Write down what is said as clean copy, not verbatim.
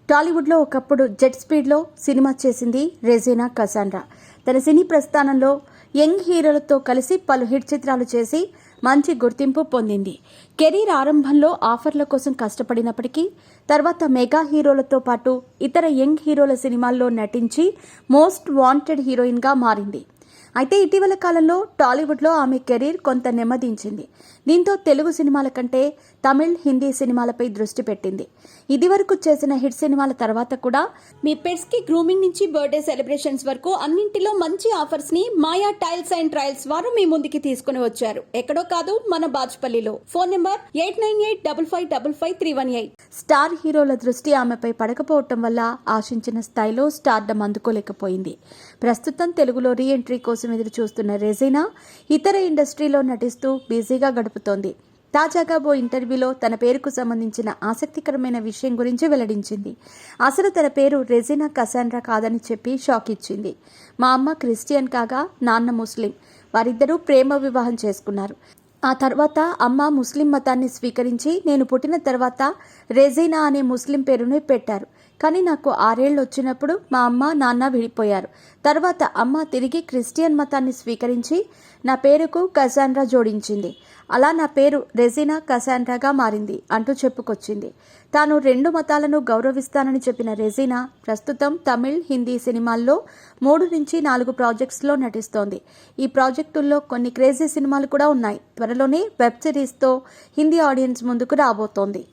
టాలీవుడ్లో ఒకప్పుడు జెట్ స్పీడ్లో సినిమా చేసింది రెజీనా కసాండ్రా. తన సినీ ప్రస్థానంలో యంగ్ హీరోలతో కలిసి పలు హిట్ చిత్రాలు చేసి మంచి గుర్తింపు పొందింది. కెరీర్ ఆరంభంలో ఆఫర్ల కోసం కష్టపడినప్పటికీ తర్వాత మెగా హీరోలతో పాటు ఇతర యంగ్ హీరోల సినిమాల్లో నటించి మోస్ట్ వాంటెడ్ హీరోయిన్గా మారింది. అయితే ఇటీవల కాలంలో టాలీవుడ్లో ఆమె కెరీర్ కొంత నెమ్మదించింది. దీంతో తెలుగు సినిమాల కంటే తమిళ్, హిందీ సినిమాలపై దృష్టి పెట్టింది. ఇదివరకు చేసిన హిట్ సినిమాల తర్వాత కూడా మీ పెట్స్ కి గ్రూమింగ్ నుంచి బర్త్డే సెలబ్రేషన్స్ వరకు అన్నింటిలో మంచి ఆఫర్స్ ని మాయా టైల్స్ అండ్ ట్రయల్స్ వారు మీ ముందుకి తీసుకుని వచ్చారు. ఎక్కడో కాదు, మన బాజ్పల్లిలో. Phone number 8985555318. స్టార్ హీరోల దృష్టి ఆమెపై పడకపోవటం వల్ల ఆశించిన స్థాయిలో స్టార్డమ్ అందుకోలేకపోయింది. ప్రస్తుతం తెలుగులో రీ ఎంట్రీ కోసం ఎదురు చూస్తున్న రెజీనా ఇతర ఇండస్ట్రీలో నటిస్తూ బిజీగా గడుపుతోంది. తాజాగా ఓ ఇంటర్వ్యూలో తన పేరుకు సంబంధించిన ఆసక్తికరమైన విషయం గురించి వెల్లడించింది. అసలు తన పేరు రెజీనా కసాండ్రా కాదని చెప్పి షాక్ ఇచ్చింది. మా అమ్మ క్రిస్టియన్ కాగా నాన్న ముస్లిం. వారిద్దరూ ప్రేమ వివాహం చేసుకున్నారు. ఆ తర్వాత అమ్మ ముస్లిం మతాన్ని స్వీకరించి నేను పుట్టిన తర్వాత రెజీనా అనే ముస్లిం పేరుని పెట్టారు. కానీ నాకు 6 ఏళ్ళు వచ్చినప్పుడు మా అమ్మ నాన్న విడిపోయారు. తర్వాత అమ్మ తిరిగి క్రిస్టియన్ మతాన్ని స్వీకరించి నా పేరుకు కసాండ్రా జోడించింది. అలా నా పేరు రెజీనా కసాండ్రాగా మారింది అంటూ చెప్పుకొచ్చింది. తాను 2 మతాలను గౌరవిస్తానని చెప్పిన రెజీనా ప్రస్తుతం తమిళ్, హిందీ సినిమాల్లో 3 నుంచి 4 ప్రాజెక్ట్స్లో నటిస్తోంది. ఈ ప్రాజెక్టుల్లో కొన్ని క్రేజీ సినిమాలు కూడా ఉన్నాయి. త్వరలోనే వెబ్ సిరీస్తో హిందీ ఆడియన్స్ ముందుకు రాబోతోంది.